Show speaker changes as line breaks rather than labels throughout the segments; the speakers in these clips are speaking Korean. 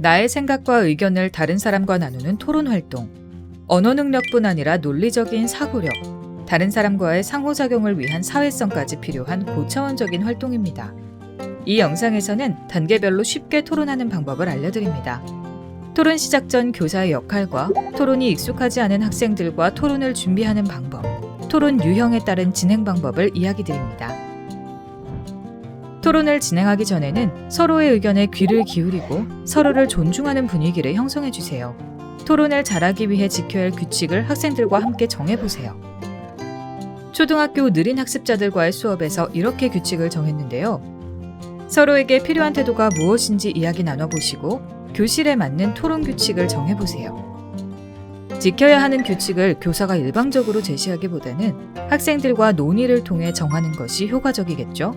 나의 생각과 의견을 다른 사람과 나누는 토론 활동. 언어 능력뿐 아니라 논리적인 사고력, 다른 사람과의 상호작용을 위한 사회성까지 필요한 고차원적인 활동입니다. 이 영상에서는 단계별로 쉽게 토론하는 방법을 알려드립니다. 토론 시작 전 교사의 역할과 토론이 익숙하지 않은 학생들과 토론을 준비하는 방법, 토론 유형에 따른 진행 방법을 이야기 드립니다. 토론을 진행하기 전에는 서로의 의견에 귀를 기울이고 서로를 존중하는 분위기를 형성해 주세요. 토론을 잘하기 위해 지켜야 할 규칙을 학생들과 함께 정해보세요. 초등학교 느린 학습자들과의 수업에서 이렇게 규칙을 정했는데요. 서로에게 필요한 태도가 무엇인지 이야기 나눠보시고 교실에 맞는 토론 규칙을 정해보세요. 지켜야 하는 규칙을 교사가 일방적으로 제시하기보다는 학생들과 논의를 통해 정하는 것이 효과적이겠죠?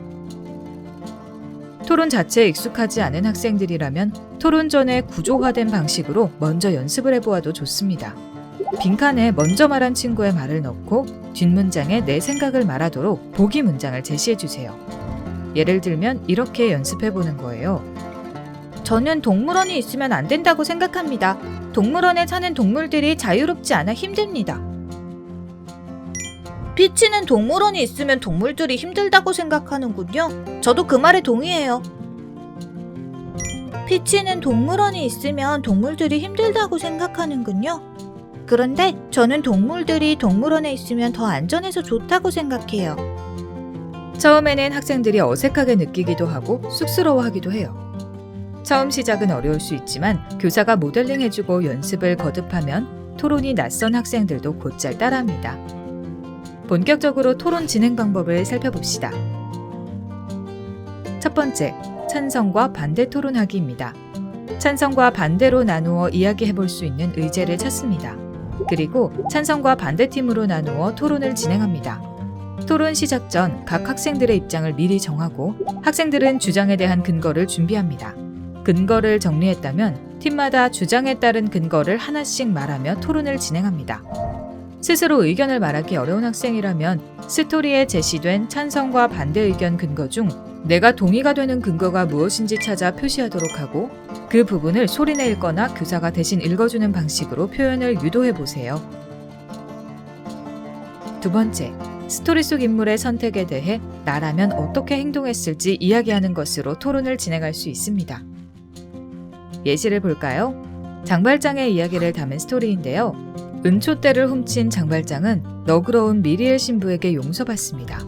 토론 자체에 익숙하지 않은 학생들이라면 토론 전에 구조화된 방식으로 먼저 연습을 해보아도 좋습니다. 빈칸에 먼저 말한 친구의 말을 넣고 뒷문장에 내 생각을 말하도록 보기 문장을 제시해주세요. 예를 들면 이렇게 연습해보는 거예요.
저는 동물원이 있으면 안 된다고 생각합니다. 동물원에 사는 동물들이 자유롭지 않아 힘듭니다. 피치는 동물원이 있으면 동물들이 힘들다고 생각하는군요. 저도 그 말에 동의해요. 피치는 동물원이 있으면 동물들이 힘들다고 생각하는군요. 그런데 저는 동물들이 동물원에 있으면 더 안전해서 좋다고 생각해요.
처음에는 학생들이 어색하게 느끼기도 하고 쑥스러워하기도 해요. 처음 시작은 어려울 수 있지만 교사가 모델링해주고 연습을 거듭하면 토론이 낯선 학생들도 곧잘 따라합니다. 본격적으로 토론 진행 방법을 살펴봅시다. 첫 번째, 찬성과 반대 토론하기입니다. 찬성과 반대로 나누어 이야기해볼 수 있는 의제를 찾습니다. 그리고 찬성과 반대팀으로 나누어 토론을 진행합니다. 토론 시작 전 각 학생들의 입장을 미리 정하고 학생들은 주장에 대한 근거를 준비합니다. 근거를 정리했다면 팀마다 주장에 따른 근거를 하나씩 말하며 토론을 진행합니다. 스스로 의견을 말하기 어려운 학생이라면 스토리에 제시된 찬성과 반대 의견 근거 중 내가 동의가 되는 근거가 무엇인지 찾아 표시하도록 하고 그 부분을 소리내 읽거나 교사가 대신 읽어주는 방식으로 표현을 유도해보세요. 두 번째, 스토리 속 인물의 선택에 대해 나라면 어떻게 행동했을지 이야기하는 것으로 토론을 진행할 수 있습니다. 예시를 볼까요? 장발장의 이야기를 담은 스토리인데요. 은초대를 훔친 장발장은 너그러운 미리엘 신부에게 용서받습니다.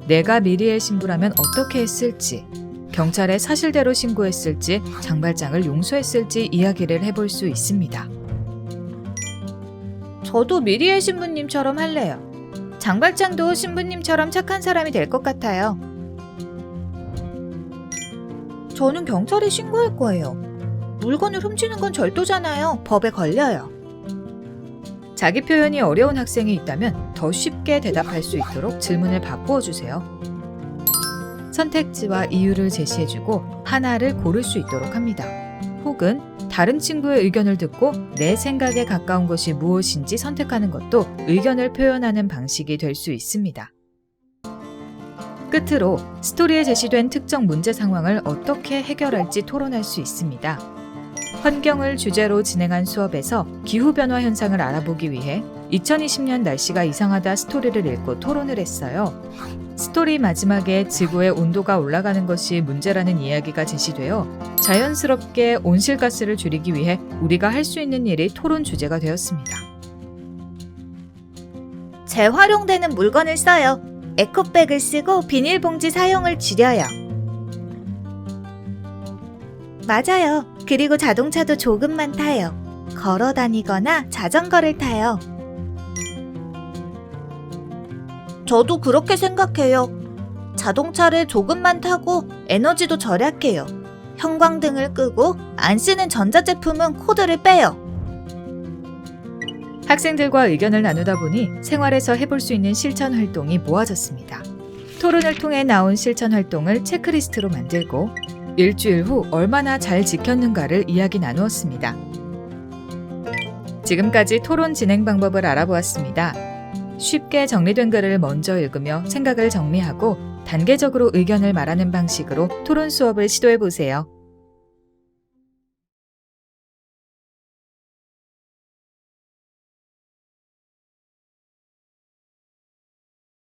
내가 미리엘 신부라면 어떻게 했을지, 경찰에 사실대로 신고했을지, 장발장을 용서했을지 이야기를 해볼 수 있습니다.
저도 미리엘 신부님처럼 할래요. 장발장도 신부님처럼 착한 사람이 될 것 같아요. 저는 경찰에 신고할 거예요. 물건을 훔치는 건 절도잖아요. 법에 걸려요.
자기 표현이 어려운 학생이 있다면 더 쉽게 대답할 수 있도록 질문을 바꾸어 주세요. 선택지와 이유를 제시해주고 하나를 고를 수 있도록 합니다. 혹은 다른 친구의 의견을 듣고 내 생각에 가까운 것이 무엇인지 선택하는 것도 의견을 표현하는 방식이 될 수 있습니다. 끝으로 스토리에 제시된 특정 문제 상황을 어떻게 해결할지 토론할 수 있습니다. 환경을 주제로 진행한 수업에서 기후변화 현상을 알아보기 위해 2020년 날씨가 이상하다 스토리를 읽고 토론을 했어요. 스토리 마지막에 지구의 온도가 올라가는 것이 문제라는 이야기가 제시되어 자연스럽게 온실가스를 줄이기 위해 우리가 할 수 있는 일이 토론 주제가 되었습니다.
재활용되는 물건을 써요. 에코백을 쓰고 비닐봉지 사용을 줄여요. 맞아요. 그리고 자동차도 조금만 타요. 걸어 다니거나 자전거를 타요. 저도 그렇게 생각해요. 자동차를 조금만 타고 에너지도 절약해요. 형광등을 끄고 안 쓰는 전자제품은 코드를 빼요.
학생들과 의견을 나누다 보니 생활에서 해볼 수 있는 실천 활동이 모아졌습니다. 토론을 통해 나온 실천 활동을 체크리스트로 만들고 일주일 후 얼마나 잘 지켰는가를 이야기 나누었습니다. 지금까지 토론 진행 방법을 알아보았습니다. 쉽게 정리된 글을 먼저 읽으며 생각을 정리하고 단계적으로 의견을 말하는 방식으로 토론 수업을 시도해보세요.